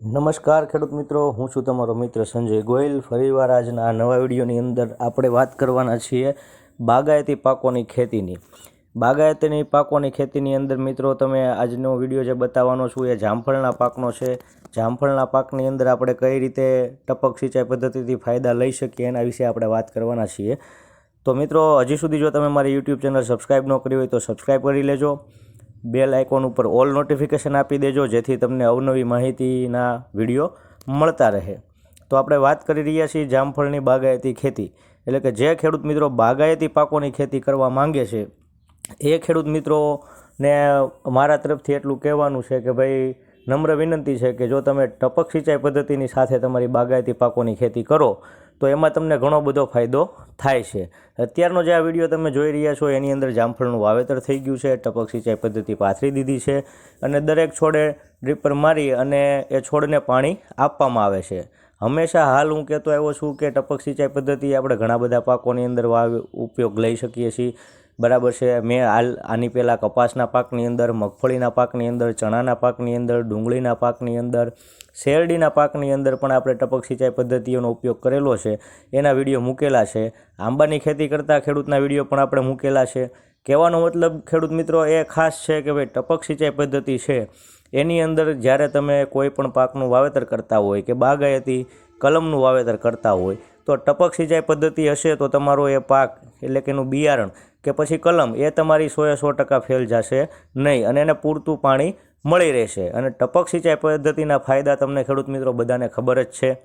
નમસ્કાર ખેડૂત મિત્રો, હું છું તમારો મિત્ર સંજય ગોયલ। ફરીવાર આજના આ નવા વિડીયોની અંદર આપણે વાત કરવાના છીએ બાગાયતી પાકોની ખેતીની। બાગાયતી પાકોની ખેતીની અંદર મિત્રો તમે આજનો વિડીયો જે બતાવવાનો છું એ જામફળના પાકનો છે। જામફળના પાકની અંદર આપણે કઈ રીતે ટપક સિંચાઈ પદ્ધતિથી ફાયદા લઈ શકીએ એના વિશે આપણે વાત કરવાના છીએ। તો મિત્રો, હજી સુધી જો તમે મારી યુટ્યુબ ચેનલ સબસ્ક્રાઈબ ન કરી હોય તો સબસ્ક્રાઈબ કરી લેજો। બેલ આઇકોન ઉપર ઓલ નોટિફિકેશન આપી દેજો જેથી તમને અવનવી માહિતીના વિડીયો મળતા રહે। તો આપણે વાત કરી રહ્યા છીએ જામફળની બાગાયતી ખેતી, એટલે કે જે ખેડૂત મિત્રો બાગાયતી પાકોની ખેતી કરવા માંગે છે એ ખેડૂત મિત્રોને મારા તરફથી એટલું કહેવાનું છે કે ભાઈ, નમ્ર વિનંતી છે કે જો તમે ટપક સિંચાઈ પદ્ધતિની સાથે તમારી બાગાયતી પાકોની ખેતી કરો તો એમાં તમને ઘણો બધો ફાયદો થાય છે। અત્યારનો જે આ વિડીયો તમે જોઈ રહ્યા છો એની અંદર જામફળનું વાવેતર થઈ ગયું છે, ટપક સિંચાઈ પદ્ધતિ પાથરી દીધી છે અને દરેક છોડે ડ્રીપર મારી અને એ છોડને પાણી આપવામાં આવે છે। હંમેશા હાલ હું કહેતો આવ્યો છું કે ટપક સિંચાઈ પદ્ધતિ આપણે ઘણા બધા પાકોની અંદર ઉપયોગ લઈ શકીએ છીએ, બરાબર છે। મેં હાલ આની પહેલાં કપાસના પાકની અંદર, મગફળીના પાકની અંદર, ચણાના પાકની અંદર, ડુંગળીના પાકની અંદર, શેરડીના પાકની અંદર પણ આપણે ટપક સિંચાઈ પદ્ધતિઓનો ઉપયોગ કરેલો છે, એના વિડીયો મૂકેલા છે। આંબાની ખેતી કરતા ખેડૂતના વિડીયો પણ આપણે મૂકેલા છે। કહેવાનો મતલબ ખેડૂત મિત્રો એ ખાસ છે કે ભાઈ, ટપક સિંચાઈ પદ્ધતિ છે એની અંદર જ્યારે તમે કોઈ પણ પાકનું વાવેતર કરતા હોય કે બાગાયતી કલમનું વાવેતર કરતા હોય તો ટપક સિંચાઈ પદ્ધતિ હશે તો તમારો એ પાક, એટલે કે એનું બિયારણ કે પછી કલમ, એ તમારી 100% ફેલ જશે નહીં અને એને પૂરતું પાણી મળી રહેશે। અને ટપક સિંચાઈ પદ્ધતિના ફાયદા તમને ખેડૂત મિત્રો બધાને ખબર જ છે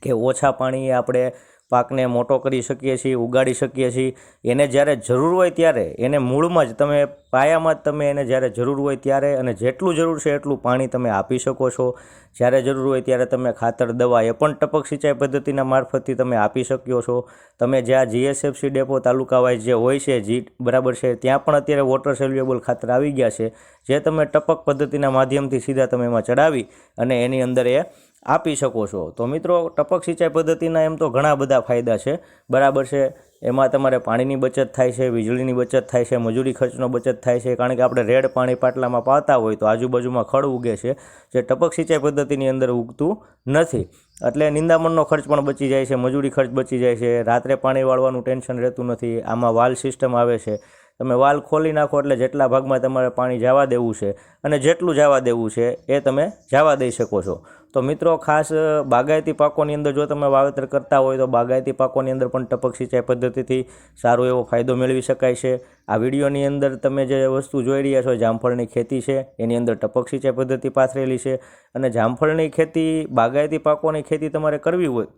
કે ઓછા પાણીએ આપણે પાકને મોટો કરી શકીએ છીએ, ઉગાડી શકીએ છીએ। એને જ્યારે જરૂર હોય ત્યારે, એને મૂળમાં જ તમે, પાયામાં જ તમે એને જ્યારે જરૂર હોય ત્યારે અને જેટલું જરૂર છે એટલું પાણી તમે આપી શકો છો। જ્યારે જરૂર હોય ત્યારે તમે ખાતર, દવા એ પણ ટપક સિંચાઈ પદ્ધતિના મારફતથી તમે આપી શક્યો છો। તમે જ્યાં GSFC ડેપો તાલુકા વાઇઝ જે હોય છે બરાબર છે, ત્યાં પણ અત્યારે વોટર સોલ્યુબલ ખાતર આવી ગયા છે જે તમે ટપક પદ્ધતિના માધ્યમથી સીધા તમે એમાં ચડાવી અને એની અંદર એ આપી શકો છો। તો મિત્રો, ટપક સિંચાઈ પદ્ધતિના એમ તો ઘણા બધા ફાયદા છે, બરાબર છે। એમાં તમારે પાણીની બચત થાય છે, વીજળીની બચત થાય છે, મજૂરી ખર્ચનો બચત થાય છે, કારણ કે આપણે રેડ પાણી પાટલામાં પાતા હોય તો આજુબાજુમાં ખડ ઉગે છે જે ટપક સિંચાઈ પદ્ધતિની અંદર ઉગતું નથી, એટલે નિંદામણનો ખર્ચ પણ બચી જાય છે, મજૂરી ખર્ચ બચી જાય છે, રાત્રે પાણી વાળવાનું ટેન્શન રહેતું નથી। આમાં વાલ સિસ્ટમ આવે છે, તમે વાલ ખોલી નાખો એટલે જેટલા ભાગમાં તમારે પાણી જવા દેવું છે અને જેટલું જવા દેવું છે એ તમે જવા દઈ શકો છો। તો મિત્રો, ખાસ બાગાયતી પાકોની અંદર જો તમે વાવેતર કરતા હોય તો બાગાયતી પાકોની અંદર પણ ટપક સિંચાઈ પદ્ધતિથી સારો એવો ફાયદો મેળવી શકાય છે। આ વિડીયોની અંદર તમે જે વસ્તુ જોઈ રહ્યા છો જામફળની ખેતી છે, એની અંદર ટપક સિંચાઈ પદ્ધતિ પાથરેલી છે અને જામફળની ખેતી, બાગાયતી પાકોની ખેતી તમારે કરવી હોય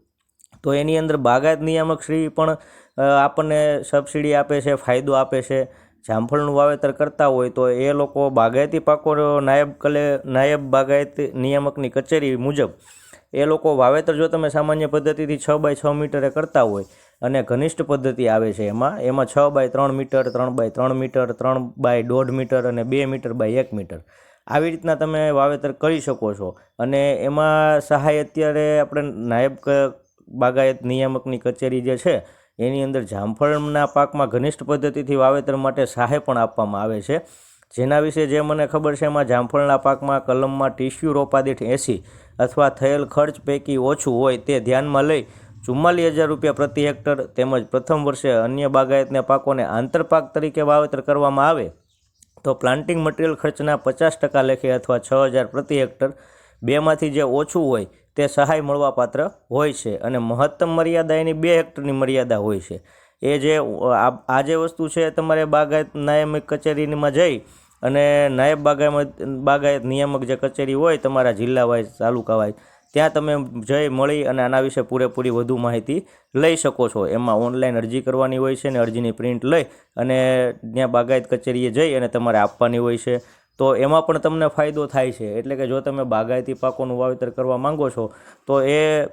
તો એની અંદર બાગાયત નિયામક શ્રી પણ આપણને સબસિડી આપે છે, ફાયદો આપે છે। જામફળનું વાવેતર કરતા હોય તો એ લોકો બાગાયતી પાકો નાયબ બાગાયત નિયામકની કચેરી મુજબ એ લોકો વાવેતર, જો તમે સામાન્ય પદ્ધતિથી 6x6 મીટરે કરતા હોય અને ઘનિષ્ઠ પદ્ધતિ આવે છે એમાં 6x3 metre, 3x3 metre, 3x1.5 metre અને 2 મીટર બાય 1 મીટર, આવી રીતના તમે વાવેતર કરી શકો છો। અને એમાં સહાય અત્યારે આપણે નાયબ બાગાયત નિયામકની કચેરી જે છે એની અંદર જામફળના પાકમાં ઘનિષ્ઠ પદ્ધતિથી વાવેતર માટે સહાય પણ આપવામાં આવે છે, જેના વિશે જે મને ખબર છે એમાં જામફળના પાકમાં કલમમાં ટીસ્યુ રોપા દીઠ 80 અથવા થયેલ ખર્ચ પૈકી ઓછું હોય તે ધ્યાનમાં લઈ 44,000 રૂપિયા પ્રતિ હેક્ટર તેમજ પ્રથમ વર્ષે અન્ય બાગાયતના પાકોને આંતરપાક તરીકે વાવેતર કરવામાં આવે તો પ્લાન્ટિંગ મટીરિયલ ખર્ચના 50% લેખે અથવા 6,000 પ્રતિ હેક્ટર, બેમાંથી જે ઓછું હોય તે સહાય મળવાપાત્ર હોય છે અને મહત્તમ મર્યાદા એની 2 હેક્ટરની મર્યાદા હોય છે। એ જે આ જે વસ્તુ છે તમારે બાગાયત નિયામક કચેરીમાં જઈ અને નાયબ બાગાયત નિયામક જે કચેરી હોય તમારા જિલ્લા વાઇઝ, તાલુકા વાઇઝ, ત્યાં તમે જઈ મળી અને આના વિશે પૂરેપૂરી વધુ માહિતી લઈ શકો છો। એમાં ઓનલાઈન અરજી કરવાની હોય છે અને અરજીની પ્રિન્ટ લઈ અને ત્યાં બાગાયત કચેરીએ જઈ અને તમારે આપવાની હોય છે। તો એમાં પણ તમને ફાયદો થાય છે, એટલે કે જો તમે બાગાયતી પાકોનું વાવેતર કરવા માંગો છો તો એ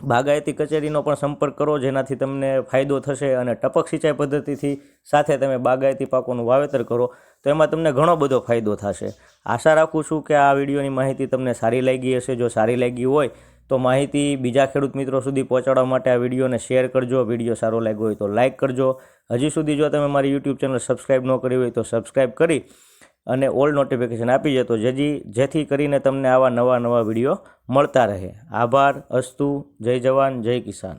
બાગાયતી કચેરીનો પણ સંપર્ક કરો જેનાથી તમને ફાયદો થશે અને ટપક સિંચાઈ પદ્ધતિથી સાથે તમે બાગાયતી પાકોનું વાવેતર કરો તો એમાં તમને ઘણો બધો ફાયદો થશે। આશા રાખું છું કે આ વિડીયોની માહિતી તમને સારી લાગી હશે। જો સારી લાગી હોય તો માહિતી બીજા ખેડૂત મિત્રો સુધી પહોંચાડવા માટે આ વિડીયોને શેર કરજો। વિડીયો સારો લાગ્યો હોય તો લાઇક કરજો। હજી સુધી જો તમે મારી યુટ્યુબ ચેનલ સબસ્ક્રાઈબ ન કરી હોય તો સબસ્ક્રાઈબ કરી અને ઓલ નોટિફિકેશન આપી જતો જેથી કરીને તમને આવા નવા વિડીયો મળતા રહે. આભાર. અસ્તુ. જય જવાન, જય કિસાન.